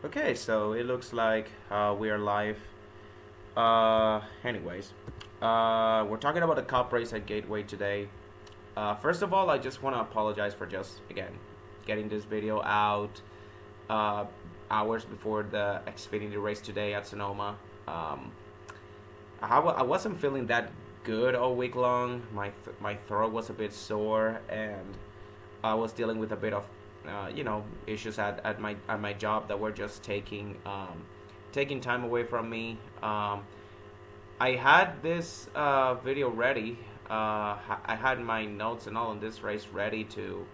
Okay, so it looks like we are live. Anyways, we're talking about the cup race at Gateway today. First of all, I just want to apologize for just, again, getting this video out uh, hours before the Xfinity race today at Sonoma. I wasn't feeling that good all week long. My throat was a bit sore, and I was dealing with a bit of issues at my job that were just taking time away from me. I had this video ready. I had my notes and all on this race ready to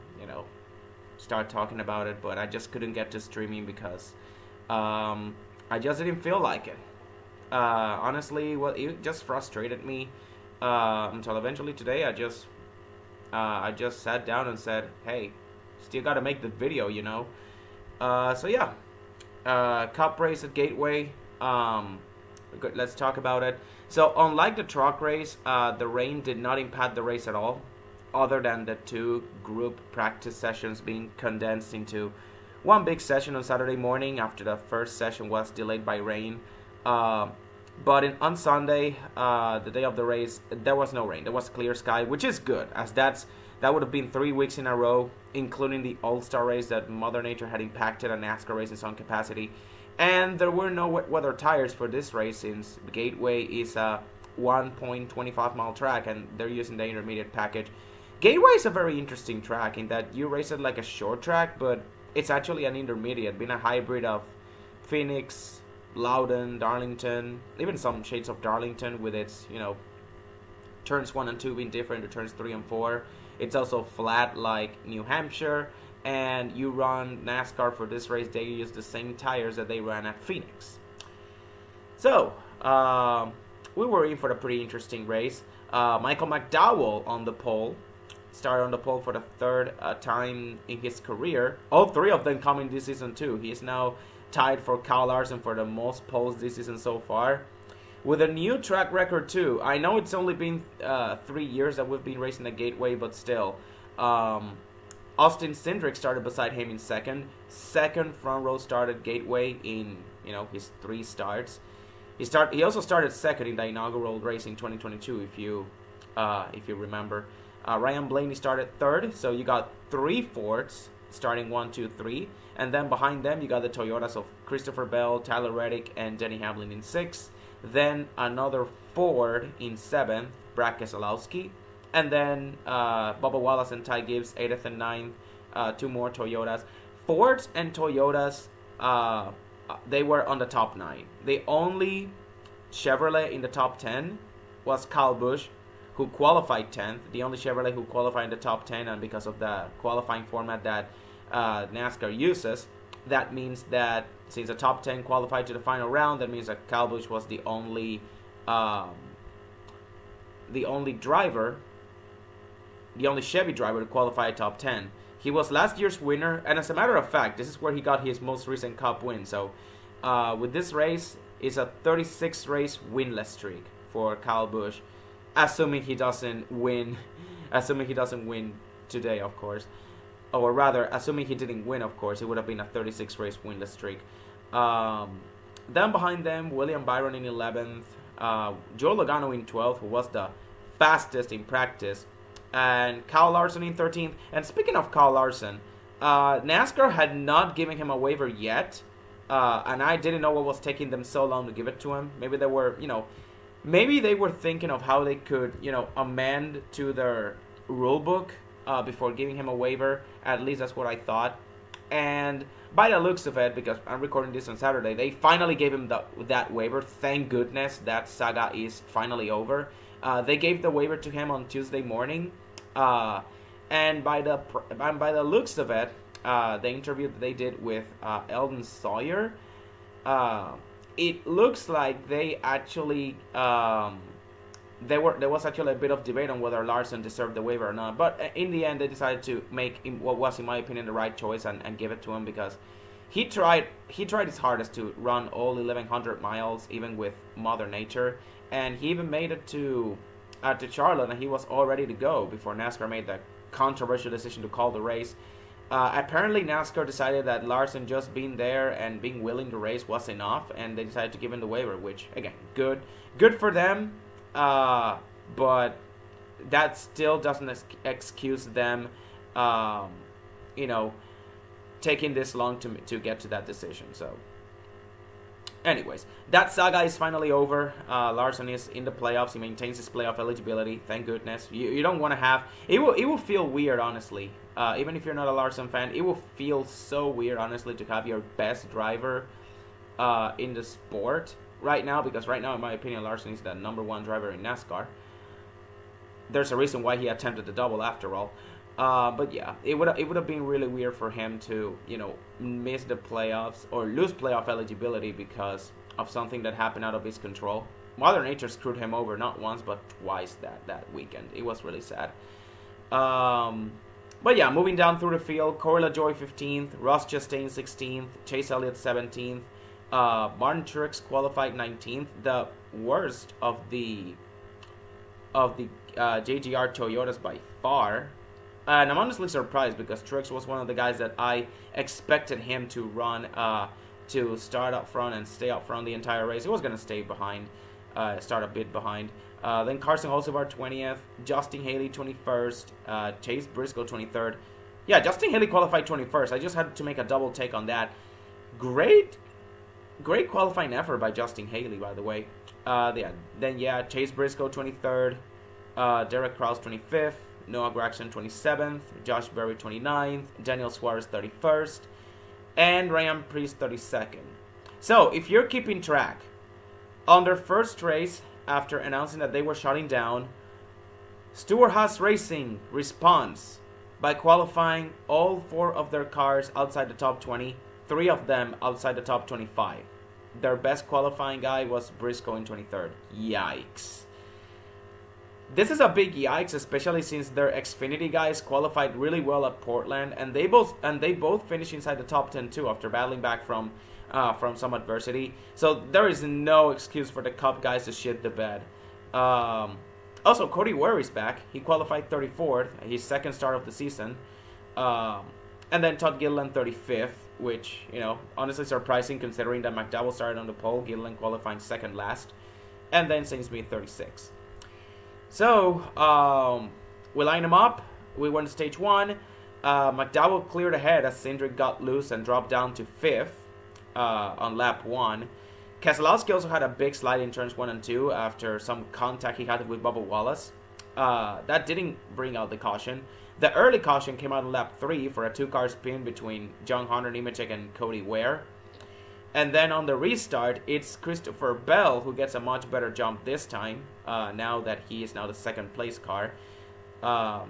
start talking about it, but I just couldn't get to streaming because I just didn't feel like it. Honestly, well, it just frustrated me until eventually today I just sat down and said, "Hey, still got to make the video." So yeah, Cup race at Gateway. Let's talk about it. So unlike the truck race, the rain did not impact the race at all, other than the two group practice sessions being condensed into one big session on Saturday morning after the first session was delayed by rain. But on Sunday, the day of the race, there was no rain. There was clear sky, which is good, as that would have been 3 weeks in a row, including the All-Star race that Mother Nature had impacted a NASCAR race in some capacity. And there were no wet weather tires for this race, since Gateway is a 1.25 mile track and they're using the intermediate package. Gateway is a very interesting track in that you race it like a short track, but it's actually an intermediate, being a hybrid of Phoenix, Loudon, Darlington, even some shades of Darlington, with its turns 1 and 2 being different to turns 3 and 4. It's also flat like New Hampshire, and you run NASCAR for this race, they use the same tires that they ran at Phoenix. So we were in for a pretty interesting race. Michael McDowell started on the pole for the third time in his career. All three of them coming this season too. He is now tied for Kyle Larson for the most poles this season so far, with a new track record too. I know it's only been 3 years that we've been racing at Gateway, but still. Austin Cindric started beside him in second. Second front row started Gateway in his 3 starts. He also started second in the inaugural race in 2022, if you remember. Ryan Blaney started third, so you got 3 Fords starting 1, 2, 3, and then behind them you got the Toyotas of Christopher Bell, Tyler Reddick, and Denny Hamlin in 6th. Then another Ford in 7th, Brad Keselowski, and then Bubba Wallace and Ty Gibbs 8th and 9th. 2 more Toyotas. Fords and Toyotas, they were on the top 9. The only Chevrolet in the top 10 was Kyle Busch, who qualified 10th. The only Chevrolet who qualified in the top 10, and because of the qualifying format that NASCAR uses, that means that since the top 10 qualified to the final round, that means that Kyle Busch was the only driver, the only Chevy driver to qualify top 10. He was last year's winner, and as a matter of fact, this is where he got his most recent Cup win. So with this race, it's a 36 race winless streak for Kyle Busch, assuming he doesn't win today, of course. Or rather, assuming he didn't win, of course, it would have been a 36 race winless streak. Then behind them, William Byron in 11th, Joe Logano in 12th, who was the fastest in practice, and Kyle Larson in 13th. And speaking of Kyle Larson, NASCAR had not given him a waiver yet, and I didn't know what was taking them so long to give it to him. Maybe they were thinking of how they could, amend to their rule book before giving him a waiver. At least that's what I thought. And by the looks of it, because I'm recording this on Saturday, they finally gave him that waiver. Thank goodness that saga is finally over. They gave the waiver to him on Tuesday morning, and by the looks of it, the interview that they did with Eldon Sawyer, it looks like they actually there was actually a bit of debate on whether Larson deserved the waiver or not, but in the end they decided to make what was, in my opinion, the right choice and give it to him, because he tried his hardest to run all 1,100 miles, even with Mother Nature, and he even made it to Charlotte, and he was all ready to go before NASCAR made the controversial decision to call the race. Apparently, NASCAR decided that Larson just being there and being willing to race was enough, and they decided to give him the waiver. Which, again, good for them. But that still doesn't excuse them, you know, taking this long to get to that decision. So, anyways, that saga is finally over. Larson is in the playoffs. He maintains his playoff eligibility. Thank goodness. You don't want to have it. Will feel weird, honestly. Even if you're not a Larson fan, it will feel so weird, honestly, to have your best driver in the sport right now. Because right now, in my opinion, Larson is the #1 driver in NASCAR. There's a reason why he attempted the double after all. But yeah, it would have been really weird for him to, you know, miss the playoffs or lose playoff eligibility because of something that happened out of his control. Mother Nature screwed him over not once but twice that weekend. It was really sad. But yeah, moving down through the field, Corey LaJoie 15th, Ross Chastain 16th, Chase Elliott 17th, Martin Truex qualified 19th, the worst of the JGR Toyotas by far. And I'm honestly surprised because Truex was one of the guys that I expected him to run, to start up front and stay up front the entire race. He was going to stay behind, start a bit behind. Then Carson Hocevar 20th, Justin Haley 21st, Chase Briscoe 23rd. Yeah, Justin Haley qualified 21st. I just had to make a double take on that. Great qualifying effort by Justin Haley, by the way. Then Chase Briscoe 23rd, Derek Krause 25th, Noah Gragson 27th, Josh Berry 29th, Daniel Suarez 31st, and Ryan Preece 32nd. So, if you're keeping track, on their first race, after announcing that they were shutting down, Stewart-Haas Racing responds by qualifying all 4 of their cars outside the top 20, 3 of them outside the top 25. Their best qualifying guy was Briscoe in 23rd. Yikes. This is a big yikes, especially since their Xfinity guys qualified really well at Portland, and they both finished inside the top 10 too after battling back from some adversity. So there is no excuse for the Cup guys to shit the bed. Also, Cody Ware is back. He qualified 34th, his second start of the season. And then Todd Gilliland 35th, which, you know, honestly surprising considering that McDowell started on the pole, Gilliland qualifying second last. And then Saint Smith 36th. So, we line them up. We went to stage 1. McDowell cleared ahead as Cindric got loose and dropped down to 5th on lap 1. Keselowski also had a big slide in turns 1 and 2 after some contact he had with Bubba Wallace. That didn't bring out the caution. The early caution came out on lap 3 for a 2-car spin between John Hunter Nemechek and Cody Ware. And then on the restart, it's Christopher Bell who gets a much better jump this time, now that he is now the second place car. I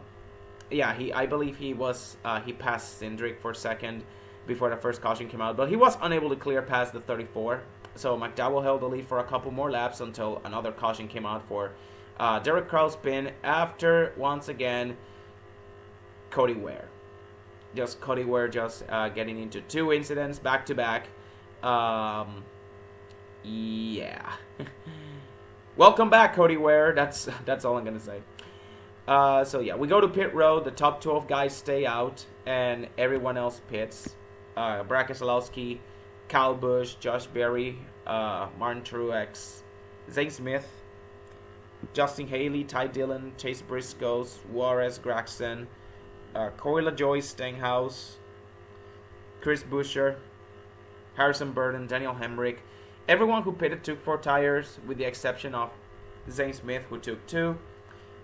believe he passed Cindric for second before the first caution came out, but he was unable to clear past the 34. So McDowell held the lead for a couple more laps until another caution came out for Derek Krause spin after, once again, Cody Ware. Cody Ware getting into 2 incidents back to back. Yeah. Welcome back, Cody Ware. That's all I'm gonna say. So yeah, we go to pit road. The top 12 guys stay out, and everyone else pits. Brad Keselowski, Kyle Busch, Josh Berry, Martin Truex, Zane Smith, Justin Haley, Ty Dillon, Chase Briscoe, Suarez, Gragson, Corey LaJoie, Stenhouse, Chris Buescher, Harrison Burton, Daniel Hemrick. Everyone who pitted took 4 tires, with the exception of Zane Smith, who took 2.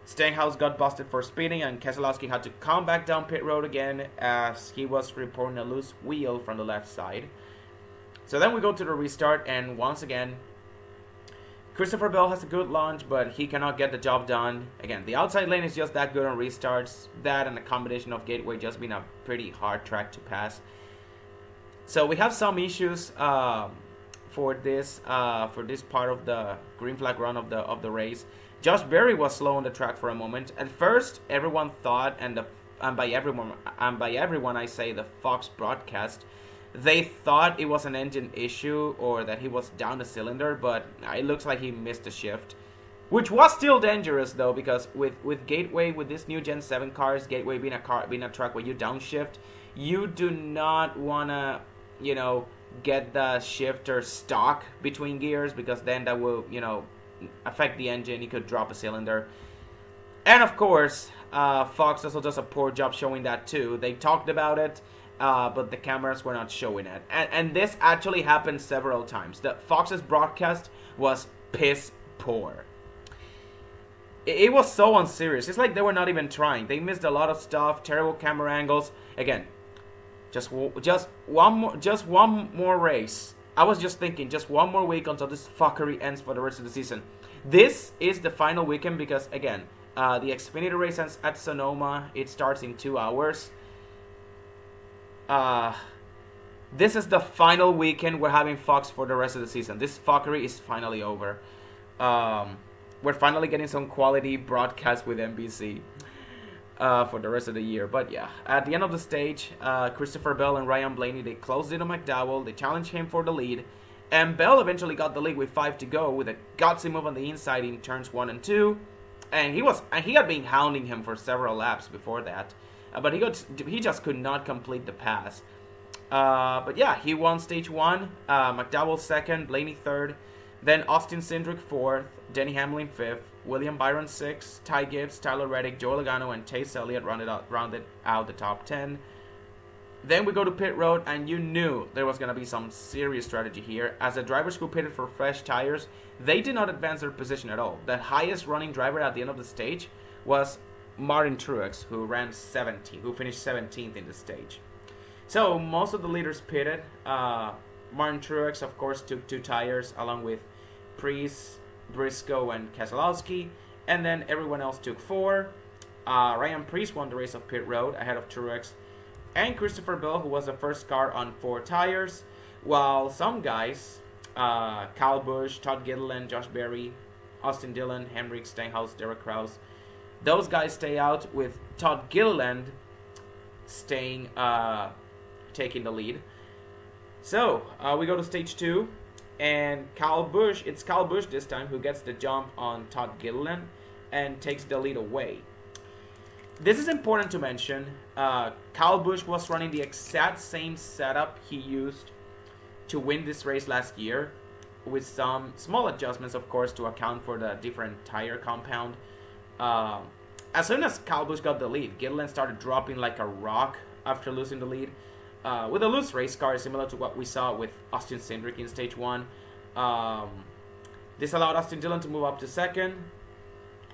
Stenhouse got busted for speeding, and Keselowski had to come back down pit road again as he was reporting a loose wheel from the left side. So then we go to the restart, and once again, Christopher Bell has a good launch, but he cannot get the job done. Again, the outside lane is just that good on restarts. That and a combination of Gateway just being a pretty hard track to pass. So we have some issues for this part of the green flag run of the race. Josh Berry was slow on the track for a moment. At first, everyone thought, and by everyone I say the Fox broadcast, they thought it was an engine issue or that he was down a cylinder, but it looks like he missed a shift, which was still dangerous though, because with Gateway, with this new Gen 7 cars, Gateway being a track where you downshift, you do not want to, get the shifter stuck between gears, because then that will, affect the engine. You could drop a cylinder. And of course, Fox also does a poor job showing that too. They talked about it, but the cameras were not showing it. And this actually happened several times. The Fox's broadcast was piss poor. It was so unserious. It's like they were not even trying. They missed a lot of stuff, terrible camera angles. Again, just one more race. I was just thinking, just one more week until this fuckery ends for the rest of the season. This is the final weekend because, again, the Xfinity race ends at Sonoma. It starts in 2 hours. This is the final weekend we're having Fox for the rest of the season. This fuckery is finally over. We're finally getting some quality broadcast with NBC for the rest of the year. But yeah, at the end of the stage, Christopher Bell and Ryan Blaney, they closed in on McDowell. They challenged him for the lead. And Bell eventually got the lead with 5 to go with a gutsy move on the inside in turns 1 and 2. And he had been hounding him for several laps before that. But he just could not complete the pass. But yeah, he won stage 1. McDowell 2nd, Blaney 3rd. Then Austin Cindric 4th, Denny Hamlin 5th, William Byron 6th, Ty Gibbs, Tyler Reddick, Joe Logano, and Chase Elliott rounded out the top 10. Then we go to pit road, and you knew there was going to be some serious strategy here. As the drivers who pitted for fresh tires, they did not advance their position at all. The highest running driver at the end of the stage was Martin Truex, who finished 17th in the stage. So most of the leaders pitted. Martin Truex, of course, took 2 tires along with Preece, Briscoe, and Keselowski, and then everyone else took 4. Ryan Preece won the race of pit road ahead of Truex and Christopher Bell, who was the first car on 4 tires, while some guys, Kyle Busch, Todd Gilliland, Josh Berry, Austin Dillon, Henrik Stenhouse, Derek Krause, those guys stay out, with Todd Gilliland taking the lead. So, we go to stage 2, and it's Kyle Busch this time who gets the jump on Todd Gilliland and takes the lead away. This is important to mention. Kyle Busch was running the exact same setup he used to win this race last year, with some small adjustments, of course, to account for the different tire compound. As soon as Kyle Busch got the lead, Gilliland started dropping like a rock after losing the lead. With a loose race car, similar to what we saw with Austin Cindric in stage 1. This allowed Austin Dillon to move up to 2nd,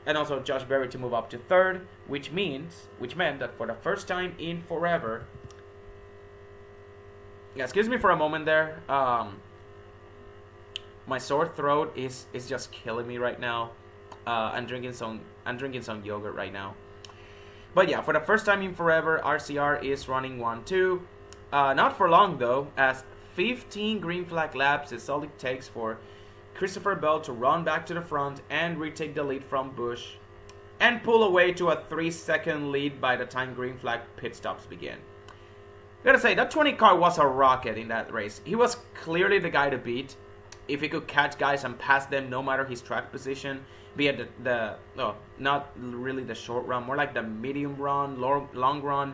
and also Josh Berry to move up to 3rd, which meant that for the first time in forever, excuse me for a moment there, my sore throat is just killing me right now. I'm drinking some yogurt right now. But yeah, for the first time in forever, RCR is running 1-2. Not for long though, as 15 green flag laps is all it takes for Christopher Bell to run back to the front and retake the lead from Busch and pull away to a 3-second lead by the time green flag pit stops begin. Gotta say, that 20 car was a rocket in that race. He was clearly the guy to beat if he could catch guys and pass them no matter his track position, be it not really the short run, more like the medium run, long run.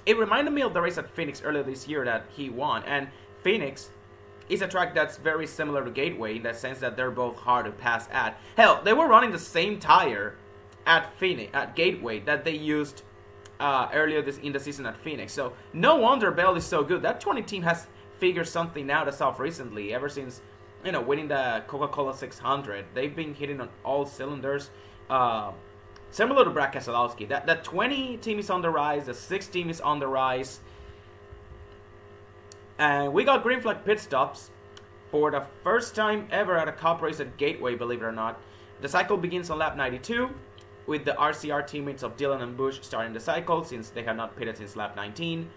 It reminded me of the race at Phoenix earlier this year that he won. And Phoenix is a track that's very similar to Gateway in the sense that they're both hard to pass at. Hell, they were running the same tire at Gateway that they used earlier in the season at Phoenix. So no wonder Bell is so good. That 20 team has figured something out as of recently. Ever since winning the Coca-Cola 600, they've been hitting on all cylinders. Similar to Brad Keselowski. The 20 team is on the rise. The 6 team is on the rise. And we got green flag pit stops for the first time ever at a Cup race at Gateway, believe it or not. The cycle begins on lap 92, with the RCR teammates of Dillon and Busch starting the cycle since they have not pitted since lap 19.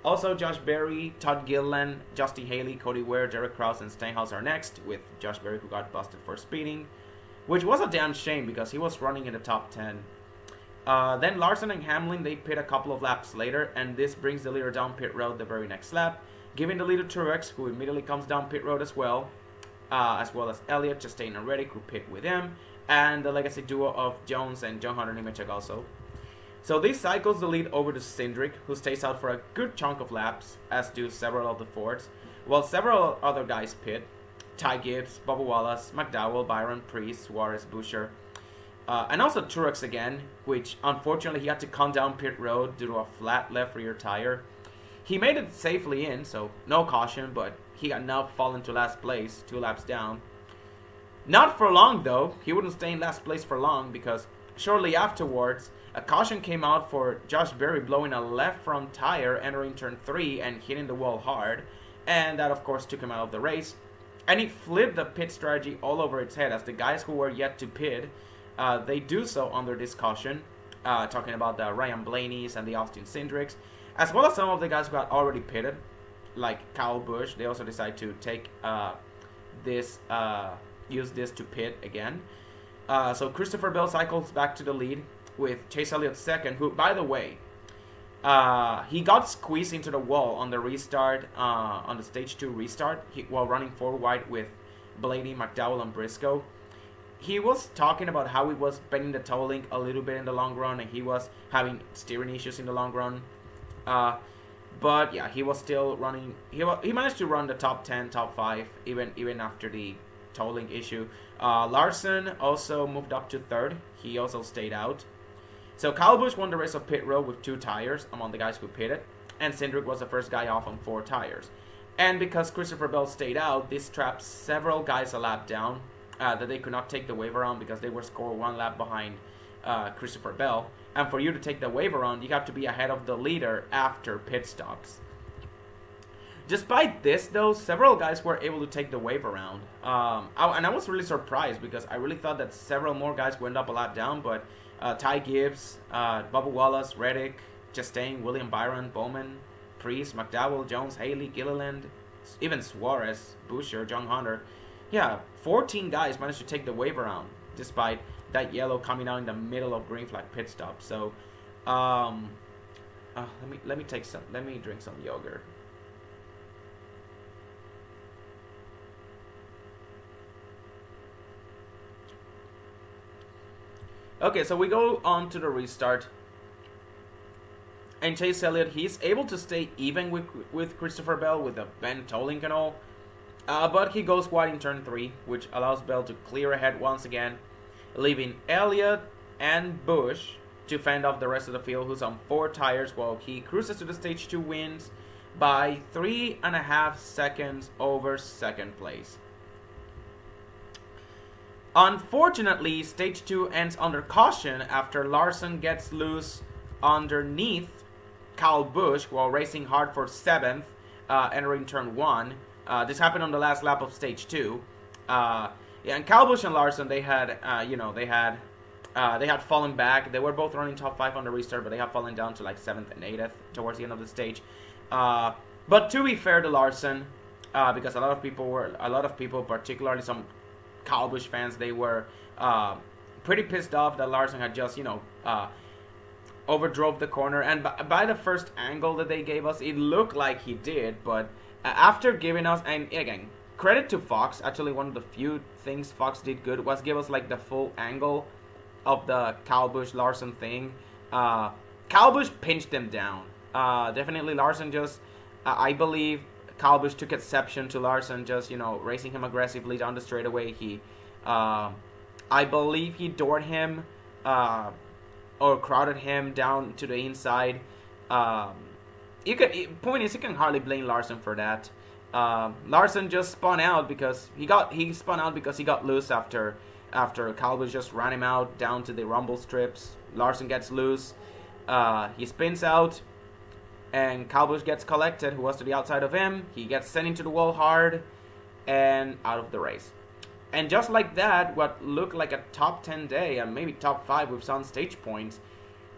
Also, Josh Berry, Todd Gilliland, Justin Haley, Cody Ware, Derek Krause, and Stenhouse are next, with Josh Berry, who got busted for speeding, which was a damn shame because he was running in the top 10. Then Larson and Hamlin, they pit a couple of laps later, and this brings the leader down pit road the very next lap, giving the lead to Truex, who immediately comes down pit road as well as Elliott, Chastain, and Reddick, who pit with him, and the legacy duo of Jones and John Hunter Nemechek also. So this cycles the lead over to Cindric, who stays out for a good chunk of laps, as do several of the Fords, while several other guys pit. Ty Gibbs, Bubba Wallace, McDowell, Byron, Priest, Suarez, Boucher, and also Truex again, which unfortunately he had to come down pit road due to a flat left rear tire. He made it safely in, so no caution, but he had now fallen to last place, 2 laps down. Not for long though, he wouldn't stay in last place for long, because shortly afterwards, a caution came out for Josh Berry blowing a left front tire entering turn 3 and hitting the wall hard, and that of course took him out of the race. And he flipped the pit strategy all over its head, as the guys who were yet to pit, they do so under this caution, talking about the Ryan Blaney's and the Austin Cindrics, as well as some of the guys who had already pitted, like Kyle Busch. They also decide to take use this to pit again. So Christopher Bell cycles back to the lead with Chase Elliott second, who, by the way, he got squeezed into the wall on the restart, on the stage 2 restart, while running 4 wide with Blaney, McDowell, and Briscoe. He was talking about how he was bending the toe link a little bit in the long run, and he was having steering issues in the long run. But yeah, he was still running. He managed to run the top 10, top 5, even after the toe link issue. Larson also moved up to 3rd. He also stayed out. So Kyle Busch won the race of pit road with 2 tires among the guys who pitted, and Cindric was the first guy off on 4 tires. And because Christopher Bell stayed out, this trapped several guys a lap down, that they could not take the wave around because they were scored 1 lap behind Christopher Bell. And for you to take the wave around, you have to be ahead of the leader after pit stops. Despite this, though, several guys were able to take the wave around. And I was really surprised because I really thought that several more guys would end up a lap down, but Ty Gibbs, Bubba Wallace, Reddick, Chastain, William Byron, Bowman, Priest, McDowell, Jones, Haley, Gilliland, even Suarez, Boucher, John Hunter. Yeah, 14 guys managed to take the wave around, despite that yellow coming out in the middle of green flag pit stop. So, let me drink some yogurt. Okay, so we go on to the restart. And Chase Elliott, he's able to stay even with Christopher Bell with a bent toe link and all. But he goes wide in turn 3, which allows Bell to clear ahead once again, leaving Elliott and Busch to fend off the rest of the field, who's on 4 tires, while he cruises to the stage 2 wins by 3.5 seconds over second place. Unfortunately, stage 2 ends under caution after Larson gets loose underneath Kyle Busch while racing hard for 7th, entering turn 1. This happened on the last lap of stage 2. And Kyle Busch and Larson, they had fallen back. They were both running top 5 on the restart, but they have fallen down to like 7th and 8th towards the end of the stage. But to be fair to Larson, because a lot of people, particularly some Kyle Busch fans, they were pretty pissed off that Larson had just, overdrove the corner. And by the first angle that they gave us, it looked like he did. But after giving us, and again, credit to Fox, actually one of the few things Fox did good was give us like the full angle of the Kyle Busch Larson thing. Kyle Busch pinched him down. Definitely Larson just, I believe Kyle Busch took exception to Larson just, racing him aggressively down the straightaway. He, I believe he doored him, or crowded him down to the inside. Point is, you can hardly blame Larson for that. Larson just spun out because he got loose after Kyle Busch just ran him out down to the rumble strips. Larson gets loose. He spins out. And Kyle Busch gets collected, who was to the outside of him. He gets sent into the wall hard and out of the race. And just like that, what looked like a top 10 day, and maybe top 5 with some stage points,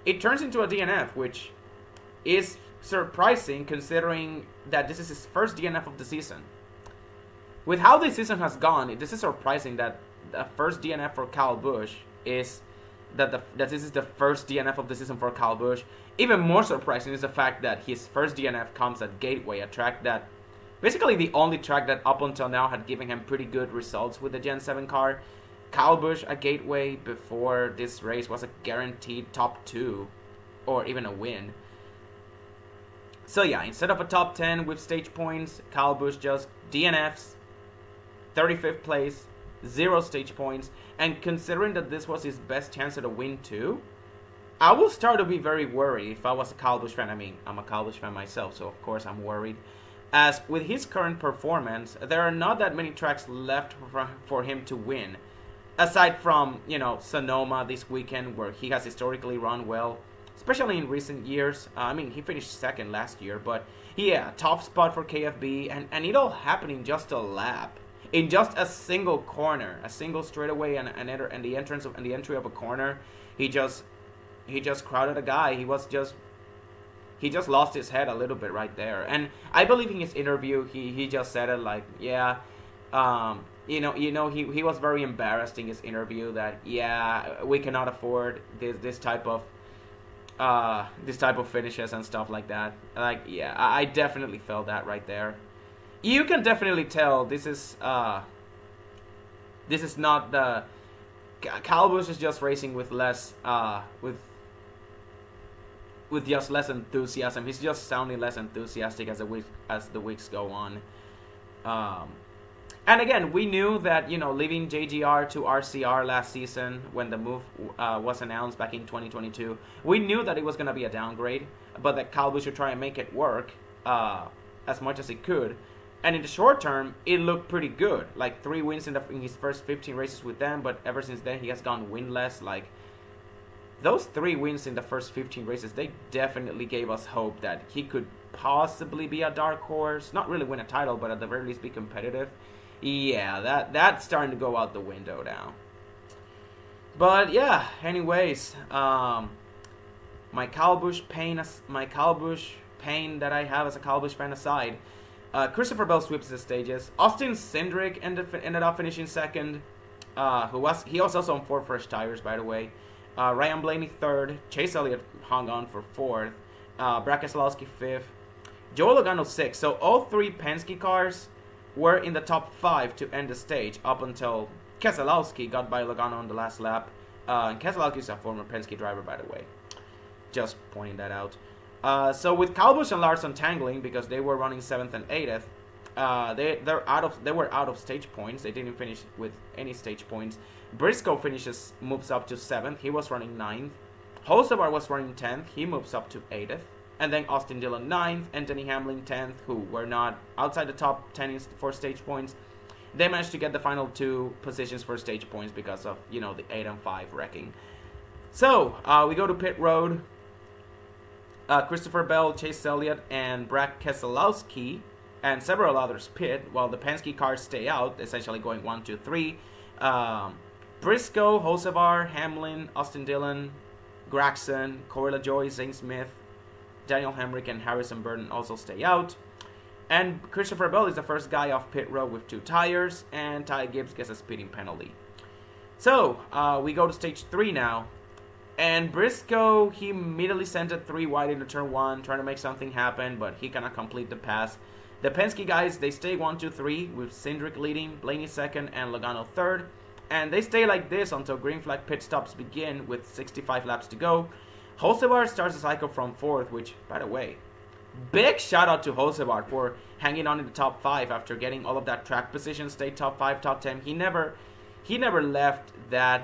it turns into a DNF, which is surprising considering that this is his first DNF of the season. With how this season has gone, this is surprising that the first DNF for Kyle Busch is that this is the first DNF of the season for Kyle Busch. Even more surprising is the fact that his first DNF comes at Gateway, a track that, basically the only track that up until now had given him pretty good results with the Gen 7 car. Kyle Busch at Gateway before this race was a guaranteed top 2 or even a win. So yeah, instead of a top 10 with stage points, Kyle Busch just DNFs, 35th place, 0 stage points, and considering that this was his best chance at a win too, I will start to be very worried if I was a Kyle Busch fan. I mean, I'm a Kyle Busch fan myself, so of course I'm worried. As with his current performance, there are not that many tracks left for him to win. Aside from, Sonoma this weekend, where he has historically run well, especially in recent years. I mean, he finished second last year, but yeah, top spot for KFB, and it all happened in just a lap. In just a single corner, a single straightaway, and the entry of a corner, he just crowded a guy. He just lost his head a little bit right there. And I believe in his interview, he just said it like, yeah, he was very embarrassed in his interview that, yeah, we cannot afford this type of finishes and stuff like that. Like, yeah, I definitely felt that right there. You can definitely tell this is not the Kyle Busch is just racing with less with just less enthusiasm. He's just sounding less enthusiastic as the weeks go on. And again, we knew that, leaving JGR to RCR last season when the move was announced back in 2022, we knew that it was going to be a downgrade, but that Kyle Busch should try and make it work as much as he could. And in the short term, it looked pretty good. Like 3 wins in his first 15 races with them, but ever since then he has gone winless. Like, those 3 wins in the first 15 races, they definitely gave us hope that he could possibly be a dark horse. Not really win a title, but at the very least be competitive. Yeah, that's starting to go out the window now. But yeah, anyways, my Kyle Busch pain that I have as a Kyle Busch fan aside, Christopher Bell sweeps the stages. Austin Cindric ended up finishing second. He was also on 4 fresh tires, by the way. Ryan Blaney third. Chase Elliott hung on for fourth. Brad Keselowski fifth. Joey Logano sixth. So all 3 Penske cars were in the top 5 to end the stage up until Keselowski got by Logano on the last lap. And Keselowski is a former Penske driver, by the way. Just pointing that out. So with Kyle Busch and Larson tangling because they were running 7th and 8th, they were out of stage points. They didn't finish with any stage points. Briscoe moves up to 7th. He was running 9th. Hocevar was running 10th. He moves up to 8th. And then Austin Dillon 9th, Anthony Hamlin 10th, who were not outside the top 10 for stage points. They managed to get the final 2 positions for stage points because of, the 8 and 5 wrecking. So, we go to pit road. Christopher Bell, Chase Elliott, and Brad Keselowski, and several others pit, while the Penske cars stay out, essentially going 1, 2, 3. Briscoe, Hocevar, Hamlin, Austin Dillon, Gragson, Corey LaJoie, Zane Smith, Daniel Hemrick, and Harrison Burton also stay out. And Christopher Bell is the first guy off pit road with 2 tires, and Ty Gibbs gets a speeding penalty. So, we go to stage 3 now. And Briscoe, he immediately sent it 3 wide into turn 1, trying to make something happen, but he cannot complete the pass. The Penske guys, they stay 1, 2, 3, with Cindric leading, Blaney second, and Logano third. And they stay like this until green flag pit stops begin with 65 laps to go. Hocevar starts the cycle from 4th, which, by the way, big shout out to Hocevar for hanging on in the top 5 after getting all of that track position, stayed top 5, top 10. He never left that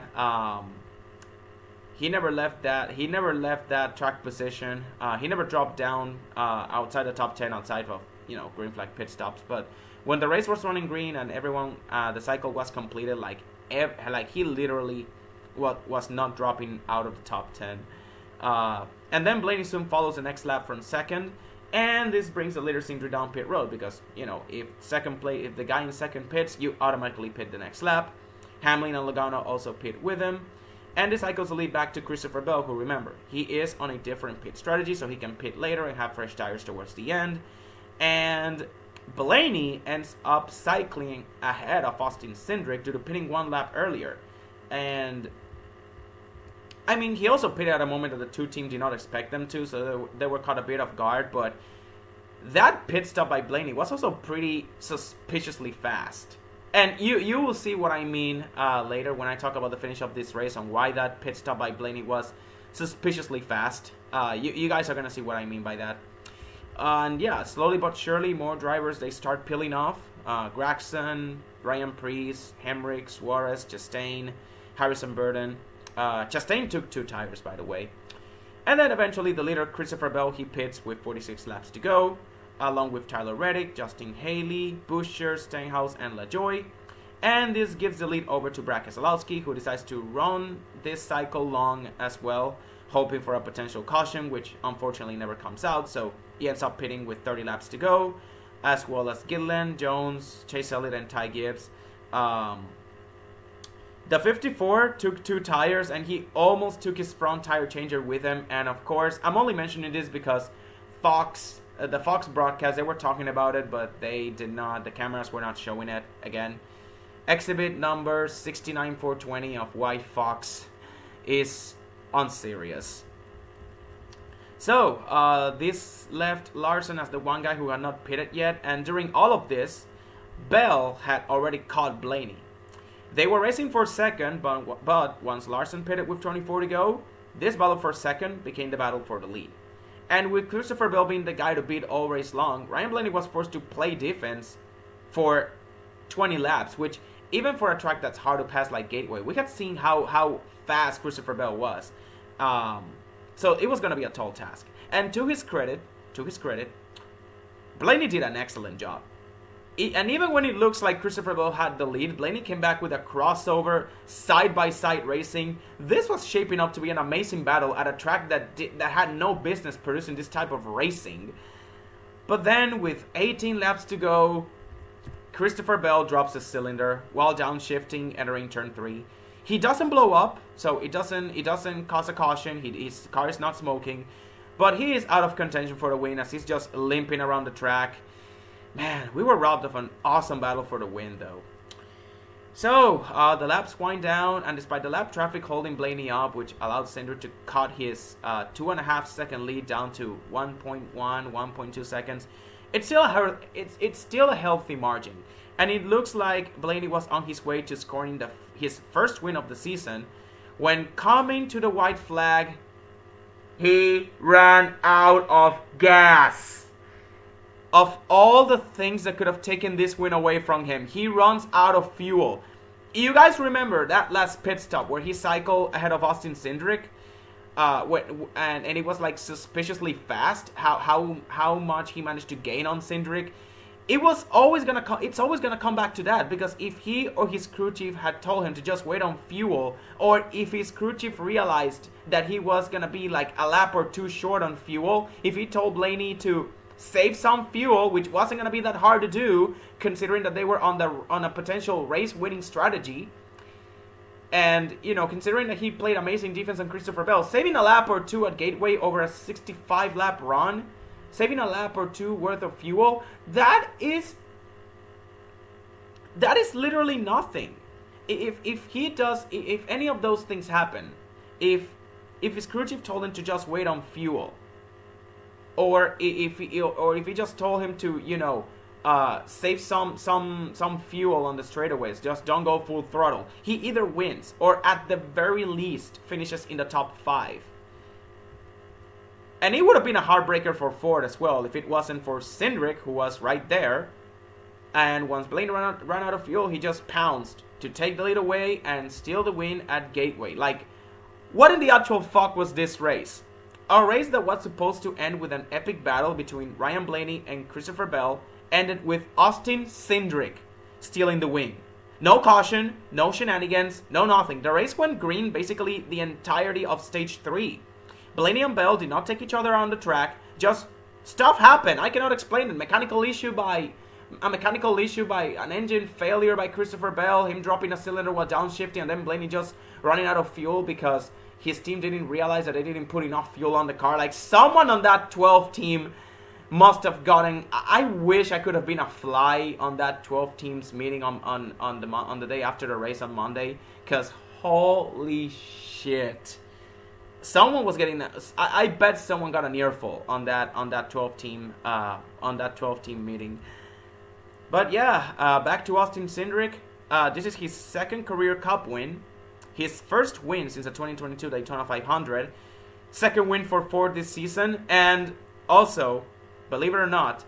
He never left that track position. He never dropped down outside the top 10, outside of green flag pit stops. But when the race was running green and everyone, the cycle was completed, like he literally was not dropping out of the top 10. And then Blaney soon follows the next lap from second, and this brings the leader's injury down pit road because if the guy in second pits, you automatically pit the next lap. Hamlin and Logano also pit with him. And this cycles the lead back to Christopher Bell, who, remember, he is on a different pit strategy, so he can pit later and have fresh tires towards the end. And Blaney ends up cycling ahead of Austin Cindric due to pitting 1 lap earlier. And, I mean, he also pitted at a moment that the 2 teams did not expect them to, so they were caught a bit off guard. But that pit stop by Blaney was also pretty suspiciously fast. And you will see what I mean later when I talk about the finish of this race and why that pit stop by Blaney was suspiciously fast. You guys are gonna see what I mean by that. And yeah, slowly but surely, more drivers, they start peeling off. Gregson, Ryan Preece, Hemrick, Suarez, Chastain, Harrison Burton. Chastain took 2 tires, by the way. And then eventually the leader, Christopher Bell, he pits with 46 laps to go, along with Tyler Reddick, Justin Haley, Buescher, Stenhouse, and LaJoie. And this gives the lead over to Brad Keselowski, who decides to run this cycle long as well, hoping for a potential caution, which unfortunately never comes out. So he ends up pitting with 30 laps to go, as well as Gillen, Jones, Chase Elliott, and Ty Gibbs. The 54 took 2 tires, and he almost took his front tire changer with him. And of course, I'm only mentioning this because the Fox broadcast, they were talking about it, but they did not, the cameras were not showing it again. Exhibit number 69420 of why Fox is unserious. So, this left Larson as the one guy who had not pitted yet, and during all of this, Bell had already caught Blaney. They were racing for second, but once Larson pitted with 24 to go, this battle for second became the battle for the lead. And with Christopher Bell being the guy to beat all race long, Ryan Blaney was forced to play defense for 20 laps, which even for a track that's hard to pass like Gateway, we had seen how fast Christopher Bell was. So it was going to be a tall task. And to his credit, Blaney did an excellent job. And even when it looks like Christopher Bell had the lead, Blaney came back with a crossover, side-by-side racing. This was shaping up to be an amazing battle at a track that had no business producing this type of racing. But then, with 18 laps to go, Christopher Bell drops a cylinder while downshifting, entering turn 3. He doesn't blow up, so it doesn't cause a caution. His car is not smoking, but he is out of contention for the win as he's just limping around the track. Man, we were robbed of an awesome battle for the win, though. So, the laps wind down, and despite the lap traffic holding Blaney up, which allowed Cindric to cut his 2.5 second lead down to 1.2 seconds, it's still a healthy margin. And it looks like Blaney was on his way to scoring his first win of the season when, coming to the white flag, he ran out of gas. Of all the things that could have taken this win away from him, he runs out of fuel. You guys remember that last pit stop where he cycled ahead of Austin Cindric? And it was like suspiciously fast. How much he managed to gain on Cindric. It's always gonna come back to that, because if he or his crew chief had told him to just wait on fuel, or if his crew chief realized that he was gonna be like a lap or 2 short on fuel, if he told Blaney to save some fuel, which wasn't going to be that hard to do, considering that they were on a potential race-winning strategy, and, you know, considering that he played amazing defense on Christopher Bell, saving a lap or 2 at Gateway over a 65-lap run, saving a lap or 2 worth of fuel, that is literally nothing. If any of those things happen, if his crew chief told him to just wait on fuel, or if he just told him to, you know, save some fuel on the straightaways, just don't go full throttle, he either wins or at the very least finishes in the top 5. And it would have been a heartbreaker for Ford as well if it wasn't for Cindric, who was right there. And once Blaney ran out of fuel, he just pounced to take the lead away and steal the win at Gateway. Like, what in the actual fuck was this race? A race that was supposed to end with an epic battle between Ryan Blaney and Christopher Bell ended with Austin Cindric stealing the win. No caution, no shenanigans, no nothing. The race went green basically the entirety of stage 3. Blaney and Bell did not take each other on the track. Just stuff happened. I cannot explain it. Mechanical issue by an engine failure by Christopher Bell, him dropping a cylinder while downshifting, and then Blaney just running out of fuel because his team didn't realize that they didn't put enough fuel on the car. Like, someone on that 12 team must have gotten... I wish I could have been a fly on that 12 teams meeting on the day after the race on Monday, because holy shit, someone was getting that. I bet someone got an earful on that 12 team meeting. But yeah, back to Austin Cindric. This is his 2nd career Cup win. His first win since the 2022 Daytona 500. second win for Ford this season, and also, believe it or not,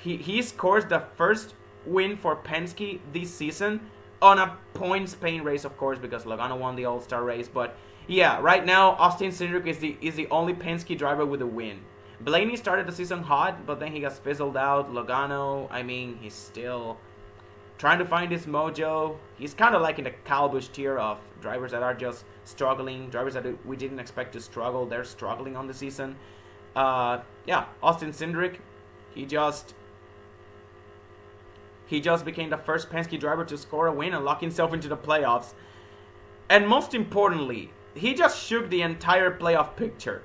he scores the first win for Penske this season on a points-paying race, of course, because Logano won the All-Star race. But yeah, right now Austin Cindric is the only Penske driver with a win. Blaney started the season hot, but then he got fizzled out. Logano, I mean, he's still trying to find his mojo. He's kind of like in the Kyle Busch tier of drivers that are just struggling, drivers that we didn't expect to struggle. They're struggling on the season. Yeah, Austin Cindric, he just became the first Penske driver to score a win and lock himself into the playoffs. And most importantly, he just shook the entire playoff picture.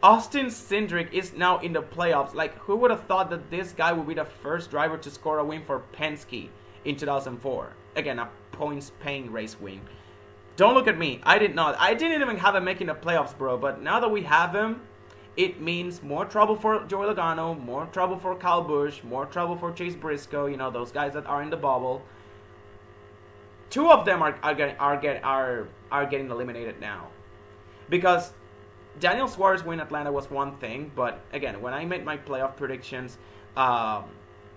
Austin Cindric is now in the playoffs. Like, who would have thought that this guy would be the first driver to score a win for Penske in 2004? Again, a points-paying race win. Don't look at me. I did not. I didn't even have him making the playoffs, bro. But now that we have him, it means more trouble for Joey Logano, more trouble for Kyle Busch, more trouble for Chase Briscoe. You know, those guys that are in the bubble. Two of them are getting eliminated now, because Daniel Suarez win Atlanta was one thing, but again, when I made my playoff predictions,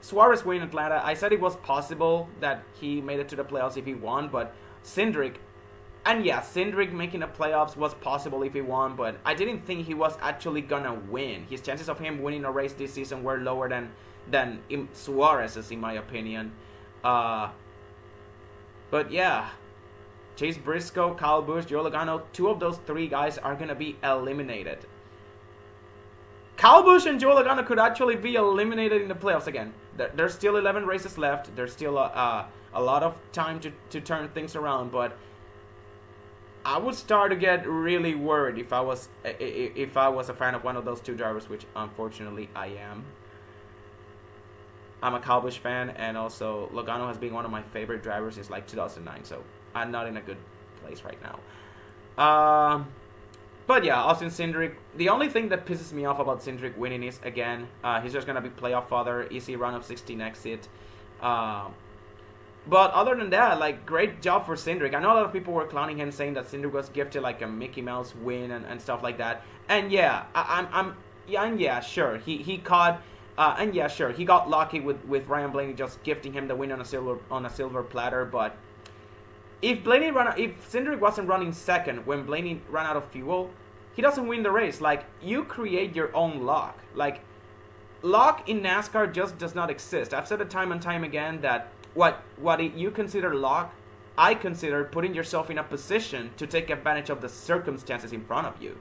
Suarez win Atlanta, I said it was possible that he made it to the playoffs if he won, but Cindric. And yeah, Cindric making the playoffs was possible if he won, but I didn't think he was actually gonna win. His chances of him winning a race this season were lower than Suarez's, in my opinion. But yeah, Chase Briscoe, Kyle Busch, Joey Logano, two of those three guys are gonna be eliminated. Kyle Busch and Joey Logano could actually be eliminated in the playoffs again. There's still 11 races left. There's still a lot of time to turn things around, but I would start to get really worried if I was a fan of one of those two drivers, which unfortunately I am. I'm a Kyle Busch fan, and also Logano has been one of my favorite drivers since like 2009, so I'm not in a good place right now. But yeah, Austin Cindric, the only thing that pisses me off about Cindric winning is, again, he's just going to be playoff fodder, easy run of 16 exit. But other than that, like, great job for Cindric. I know a lot of people were clowning him, saying that Cindric was gifted like a Mickey Mouse win and stuff like that. And yeah, sure, he caught, and yeah, sure, he got lucky with Ryan Blaney just gifting him the win on a silver platter. But if Cindric wasn't running second when Blaney ran out of fuel, he doesn't win the race. Like, you create your own luck. Like, luck in NASCAR just does not exist. I've said it time and time again that what you consider luck, I consider putting yourself in a position to take advantage of the circumstances in front of you.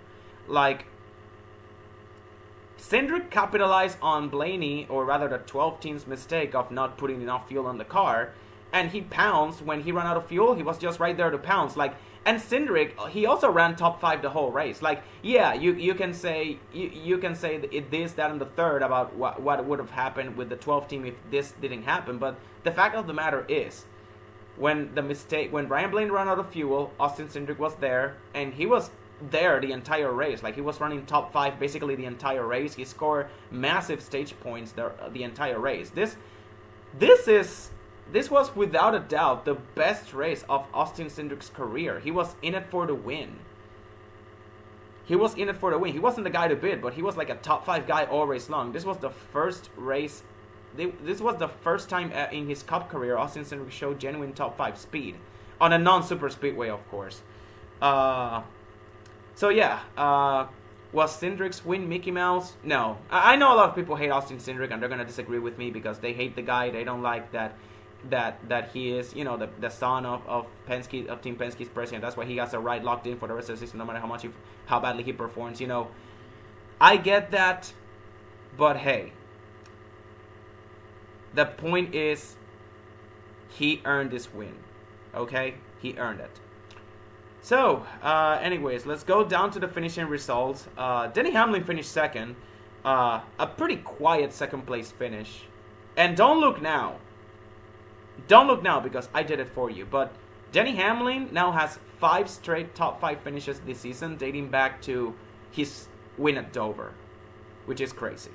Like, Cindric capitalized on Blaney, or rather the 12 team's mistake of not putting enough fuel on the car, and he pounced when he ran out of fuel. He was just right there to pounce. Like, and Cindric, he also ran top 5 the whole race. Like, yeah, you can say this, that, and the third about what would have happened with the 12 team if this didn't happen. But the fact of the matter is, when Brian Blaney ran out of fuel, Austin Cindric was there, and he was there the entire race. Like, he was running top 5 basically the entire race. He scored massive stage points the entire race. This was without a doubt the best race of Austin Cindric's career. He was in it for the win. He wasn't the guy to beat, but he was like a top 5 guy all race long. This was the first race. This was the first time in his Cup career Austin Cindric showed genuine top 5 speed on a non-super speedway, of course. So yeah, was Cindric's win Mickey Mouse? No. I know a lot of people hate Austin Cindric, and they're gonna disagree with me because they hate the guy. They don't like that he is, you know, the son of Penske, of Team Penske's president. That's why he has a ride locked in for the rest of the season, no matter how badly he performs. You know, I get that, but hey, the point is, he earned this win. Okay, he earned it. So, anyways, let's go down to the finishing results. Denny Hamlin finished second, a pretty quiet second place finish, and don't look now. Don't look now because I did it for you. But Denny Hamlin now has 5 straight top 5 finishes this season, dating back to his win at Dover, which is crazy.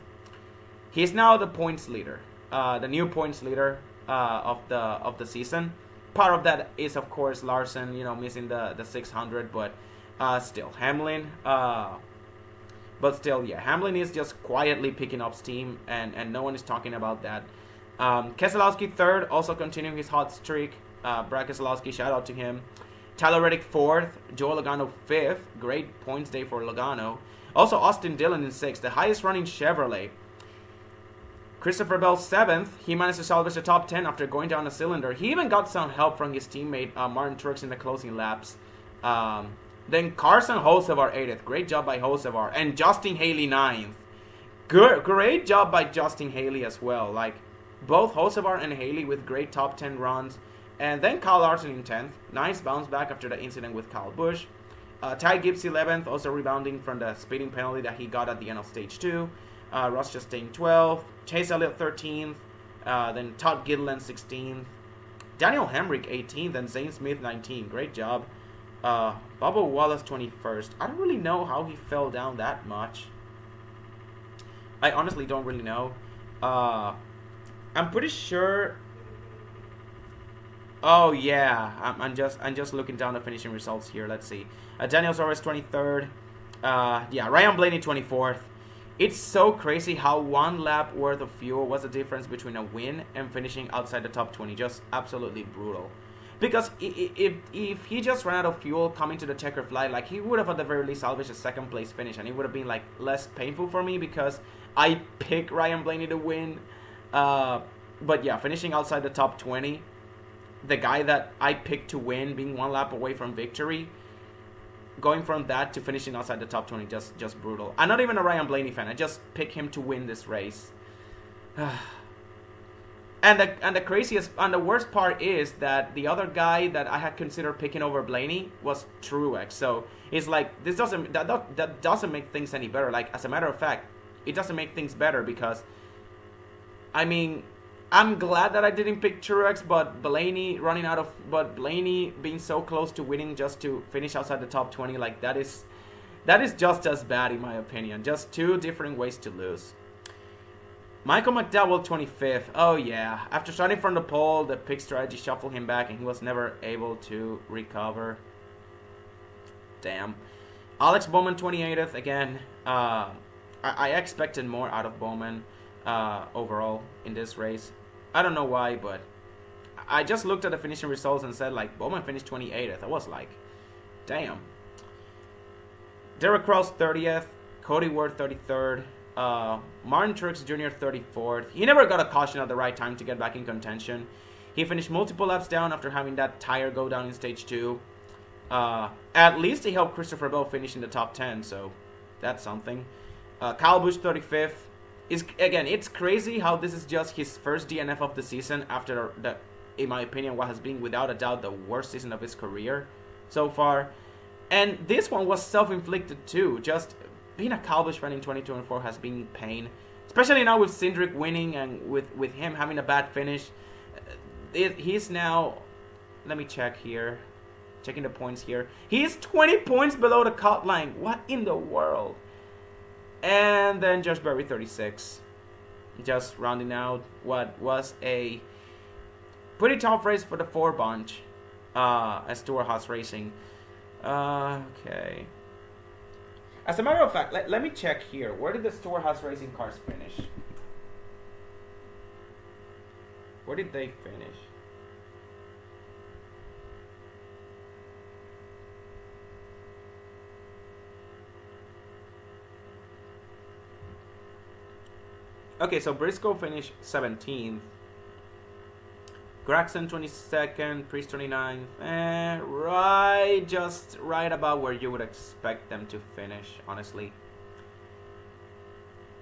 He's now the points leader, the new points leader of the season. Part of that is, of course, Larson, you know, missing the 600. But Still, Hamlin. But still, yeah, Hamlin is just quietly picking up steam, and no one is talking about that. Keselowski third, also continuing his hot streak. Brad Keselowski, shout out to him. Tyler Reddick fourth, Joe Logano fifth. Great points day for Logano. Also, Austin Dillon in sixth, the highest running Chevrolet. Christopher Bell seventh. He managed to salvage the top 10 after going down a cylinder. He even got some help from his teammate Martin Truex in the closing laps. Then Carson Hocevar 8th. Great job by Hocevar. And Justin Haley 9th. Great job by Justin Haley as well. Like, both Hocevar and Haley with great top 10 runs. And then Kyle Larson in 10th. Nice bounce back after the incident with Kyle Busch. Ty Gibbs 11th. Also rebounding from the speeding penalty that he got at the end of stage 2. Ross Chastain 12th. Chase Elliott 13th. Then Todd Gilliland 16th. Daniel Hemrick 18th. And Zane Smith 19th. Great job. Bubba Wallace 21st. I don't really know how he fell down that much. I honestly don't really know. I'm pretty sure. Oh yeah, I'm just looking down the finishing results here. Let's see. Daniel Suarez 23rd. Yeah, Ryan Blaney 24th. It's so crazy how one lap worth of fuel was the difference between a win and finishing outside the top 20. Just absolutely brutal. Because if he just ran out of fuel coming to the checkered flag, like, he would have at the very least salvaged a second place finish, and it would have been like less painful for me because I picked Ryan Blaney to win. But yeah, finishing outside the top 20, the guy that I picked to win being one lap away from victory, going from that to finishing outside the top 20, just brutal. I'm not even a Ryan Blaney fan. I just picked him to win this race. And the craziest and the worst part is that the other guy that I had considered picking over Blaney was Truex. So it's like, this doesn't that doesn't make things any better. Like, as a matter of fact, it doesn't make things better because, I mean, I'm glad that I didn't pick Truex, but Blaney being so close to winning just to finish outside the top 20, like, that is just as bad in my opinion. Just two different ways to lose. Michael McDowell 25th. Oh yeah, after starting from the pole, the pick strategy shuffled him back and he was never able to recover. Damn. Alex Bowman 28th. Again, I expected more out of Bowman overall in this race. I don't know why, but I just looked at the finishing results and said, like, Bowman finished 28th. I was like, damn. Derek Krause 30th. Cody Ward 33rd. Martin Truex Jr. 34th. He never got a caution at the right time to get back in contention. He finished multiple laps down after having that tire go down in stage 2. At least he helped Christopher Bell finish in the top 10, so that's something. Kyle Busch 35th. Again, it's crazy how this is just his first DNF of the season after in my opinion, what has been without a doubt the worst season of his career so far. And this one was self-inflicted too. Just being a Kyle Busch fan in 2024 has been pain, especially now with Cindric winning and with him having a bad finish. He's now, let me check here, checking the points here. He's 20 points below the cut line. What in the world? And then Josh Berry 36, just rounding out what was a pretty tough race for the 4 bunch at Stewart-Haas Racing. Okay. As a matter of fact, let me check here. Where did the Stewart-Haas Racing cars finish? Where did they finish? Okay, so Briscoe finished 17th. Gragson 22nd, Priest 29th. Just right about where you would expect them to finish, honestly.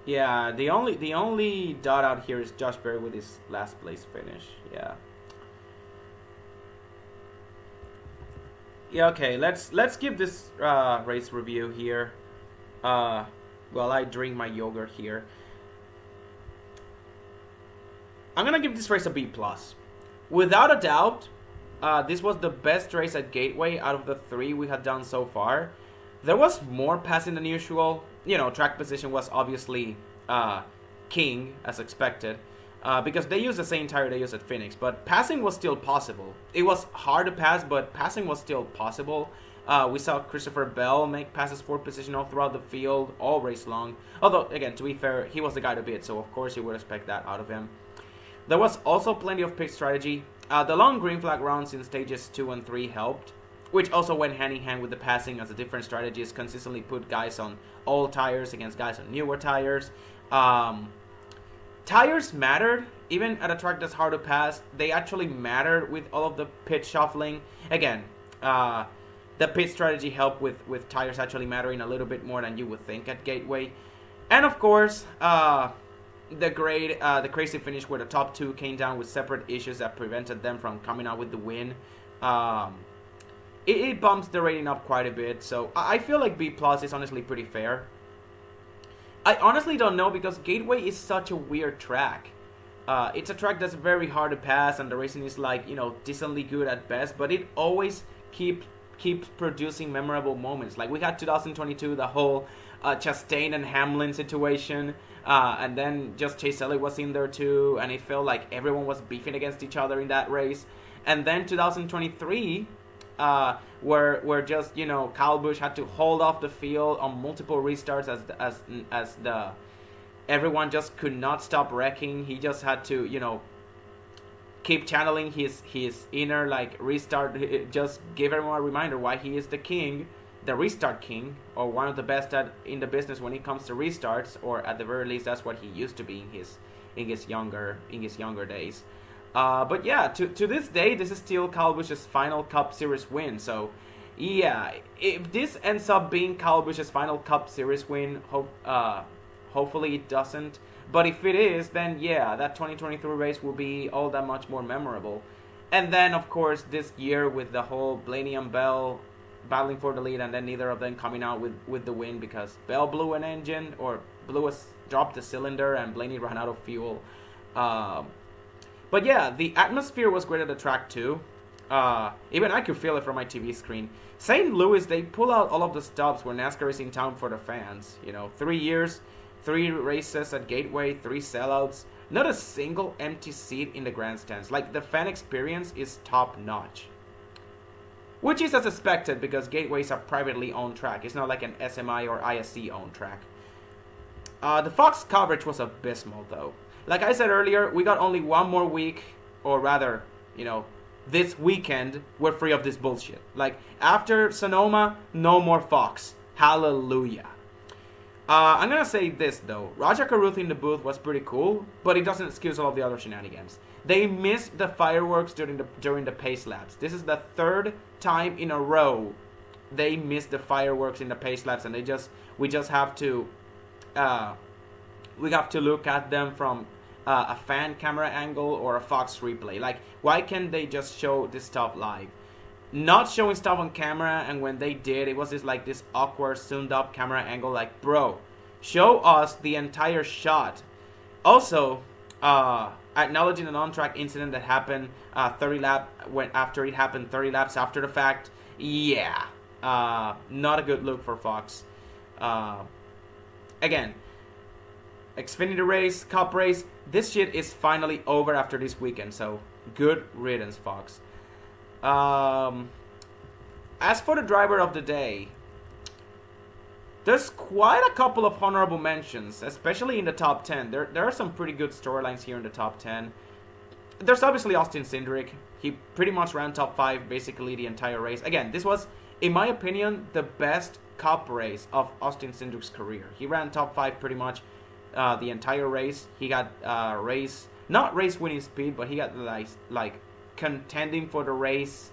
Yeah, the only dot out here is Josh Berry with his last place finish. Yeah. Yeah, okay, let's give this race review here. While I drink my yogurt here. I'm gonna give this race a B+. Without a doubt, this was the best race at Gateway out of the 3 we had done so far. There was more passing than usual. You know, track position was obviously king, as expected, because they used the same tire they used at Phoenix, but passing was still possible. It was hard to pass, but passing was still possible. We saw Christopher Bell make passes for position all throughout the field, all race long. Although, again, to be fair, he was the guy to beat, so of course you would expect that out of him. There was also plenty of pit strategy. The long green flag rounds in stages 2 and 3 helped, which also went hand in hand with the passing, as the different strategies consistently put guys on old tires against guys on newer tires. Tires mattered, even at a track that's hard to pass. They actually mattered with all of the pit shuffling. Again, the pit strategy helped with tires actually mattering a little bit more than you would think at Gateway. And of course, the crazy finish where the top two came down with separate issues that prevented them from coming out with the win. It bumps the rating up quite a bit, so I feel like B+ is honestly pretty fair. I honestly don't know, because Gateway is such a weird track. It's a track that's very hard to pass, and the racing is like, decently good at best, but it always keeps producing memorable moments. Like we had 2022, the whole Chastain and Hamlin situation, and then just Chase Elliott was in there too, and it felt like everyone was beefing against each other in that race. And then 2023, where just Kyle Busch had to hold off the field on multiple restarts as everyone just could not stop wrecking. He just had to keep channeling his inner restart, just give everyone a reminder why he is the king, the restart king, or one of the best in the business when it comes to restarts, or at the very least that's what he used to be in his younger days. But yeah, to this day, this is still Kyle Busch's final Cup Series win. So yeah, if this ends up being Kyle Busch's final Cup Series win, hopefully it doesn't. But if it is, then yeah, that 2023 race will be all that much more memorable. And then, of course, this year with the whole Blaney and Bell battling for the lead, and then neither of them coming out with the win because Bell blew an engine, or dropped the cylinder, and Blaney ran out of fuel. But yeah, the atmosphere was great at the track too. Even I could feel it from my TV screen. St. Louis, they pull out all of the stops where NASCAR is in town for the fans. 3 years, 3 races at Gateway, 3 sellouts. Not a single empty seat in the grandstands. Like, the fan experience is top notch. Which is as expected, because Gateway is a privately owned track. It's not like an SMI or ISC owned track. The Fox coverage was abysmal though. Like I said earlier, we got only one more week, or rather, this weekend, we're free of this bullshit. Like, after Sonoma, no more Fox. Hallelujah. I'm gonna say this though. Raja Caruth in the booth was pretty cool, but it doesn't excuse all of the other shenanigans. They missed the fireworks during the pace laps. This is the 3rd time in a row they missed the fireworks in the pace laps, and we just have to look at them from a fan camera angle or a Fox replay. Like, why can't they just show this stuff live? Not showing stuff on camera, and when they did, it was this awkward zoomed up camera angle. Like, bro, show us the entire shot. Also, acknowledging an on-track incident that happened 30 laps after the fact. Yeah, not a good look for Fox. Again, Xfinity race, Cup race, this shit is finally over after this weekend, so good riddance, Fox. As for the driver of the day, there's quite a couple of honorable mentions, especially in the top 10. There are some pretty good storylines here in the top 10. There's obviously Austin Cindric. He pretty much ran top 5 basically the entire race. Again, this was, in my opinion, the best Cup race of Austin Cindric's career. He ran top 5 pretty much the entire race. He got not race winning speed, but he got like contending for the race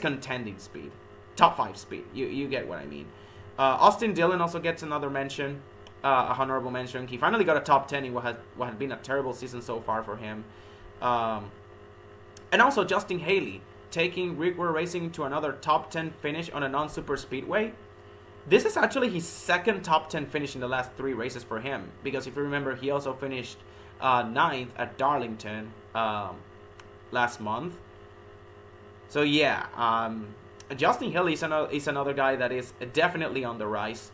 contending speed, top 5 speed. You get what I mean. Austin Dillon also gets another mention, a honorable mention. He finally got a top 10 in what had been a terrible season so far for him. And also Justin Haley taking Rigware Racing to another top 10 finish on a non-super speedway. This is actually his 2nd top 10 finish in the last 3 races for him, because if you remember, he also finished 9th at Darlington last month. So yeah, Justin Haley is another guy that is definitely on the rise.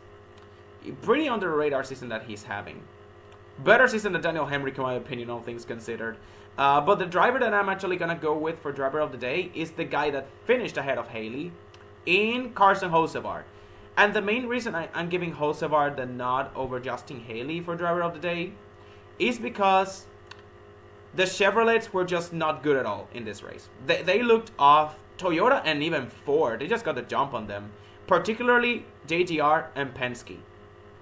Pretty under the radar season that he's having. Better season than Daniel Hemrick, in my opinion, all things considered. But the driver that I'm actually going to go with for driver of the day is the guy that finished ahead of Haley. in Carson Hocevar. And the main reason I'm giving Hocevar the nod over Justin Haley for driver of the day is because the Chevrolets were just not good at all in this race. They looked off. Toyota and even Ford, they just got the jump on them, particularly JGR and Penske.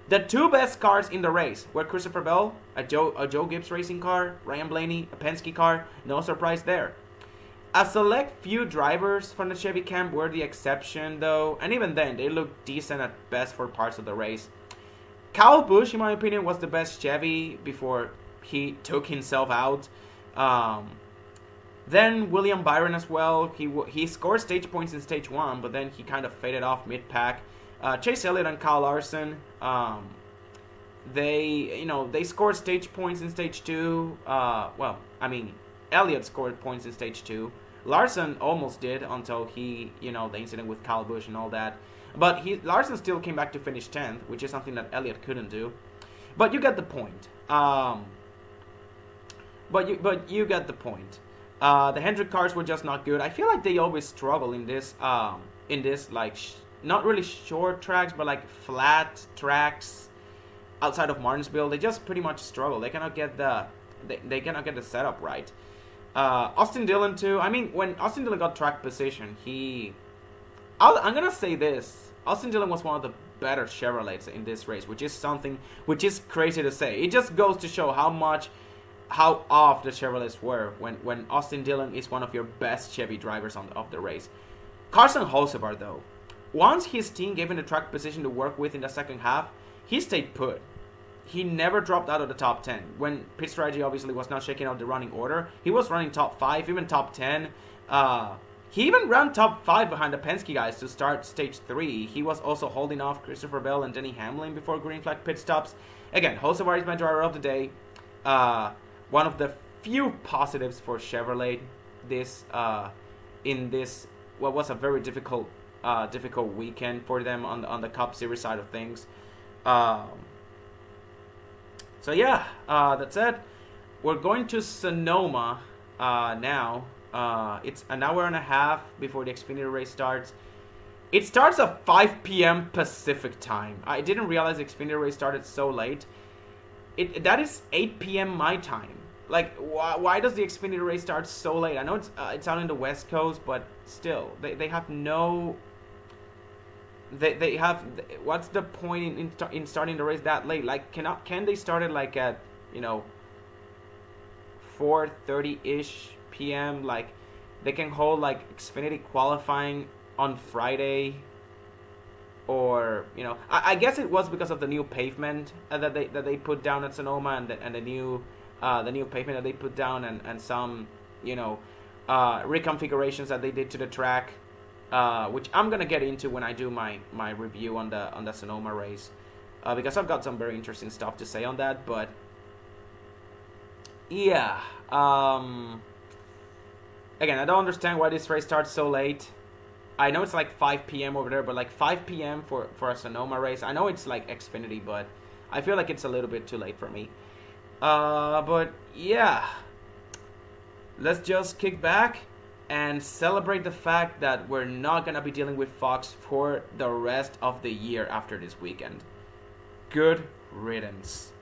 The two best cars in the race were Christopher Bell, a Joe Gibbs racing car, Ryan Blaney, a Penske car, no surprise there. A select few drivers from the Chevy camp were the exception though, and even then they looked decent at best for parts of the race. Kyle Busch, in my opinion, was the best Chevy before he took himself out. Then William Byron as well. He scored stage points in stage 1, but then he kind of faded off mid-pack. Chase Elliott and Kyle Larson, they scored stage points in stage 2. Elliott scored points in stage 2. Larson almost did until the incident with Kyle Busch and all that. But Larson still came back to finish 10th, which is something that Elliott couldn't do. But you get the point. But you get the point. The Hendrick cars were just not good. I feel like they always struggle in this like not really short tracks, but like flat tracks outside of Martinsville. They just pretty much struggle. They cannot get the setup right. Austin Dillon too. I mean, when Austin Dillon got track position, I'm gonna say this: Austin Dillon was one of the better Chevrolets in this race, which is crazy to say. It just goes to show how off the Chevrolets were when Austin Dillon is one of your best Chevy drivers of the race. Carson Hocevar though, once his team gave him the track position to work with in the second half, he stayed put. He never dropped out of the top 10. When pit strategy obviously was not shaking out the running order, he was running top 5, even top 10. He even ran top 5 behind the Penske guys to start stage 3. He was also holding off Christopher Bell and Denny Hamlin before green flag pit stops. Again, Hocevar is my driver of the day. One of the few positives for Chevrolet in this what was a very difficult weekend for them on the Cup Series side of things. So yeah, that's it. We're going to Sonoma now. It's an hour and a half before the Xfinity race starts. It starts at 5 p.m. Pacific time. I didn't realize the Xfinity race started so late. That is 8 p.m. my time. Like, why does the Xfinity race start so late? I know it's out in the West Coast, but still, they have no. They have. What's the point in starting the race that late? Like, can they start it like at 4:30-ish p.m. Like, they can hold like Xfinity qualifying on Friday. Or I guess it was because of the new pavement that they put down at Sonoma and the new pavement that they put down and some reconfigurations that they did to the track, which I'm gonna get into when I do my review on the Sonoma race, because I've got some very interesting stuff to say on that. But yeah, again, I don't understand why this race starts so late. I know it's like 5 p.m. over there, but like 5 p.m. for a Sonoma race. I know it's like Xfinity, but I feel like it's a little bit too late for me. But yeah, let's just kick back and celebrate the fact that we're not going to be dealing with Fox for the rest of the year after this weekend. Good riddance.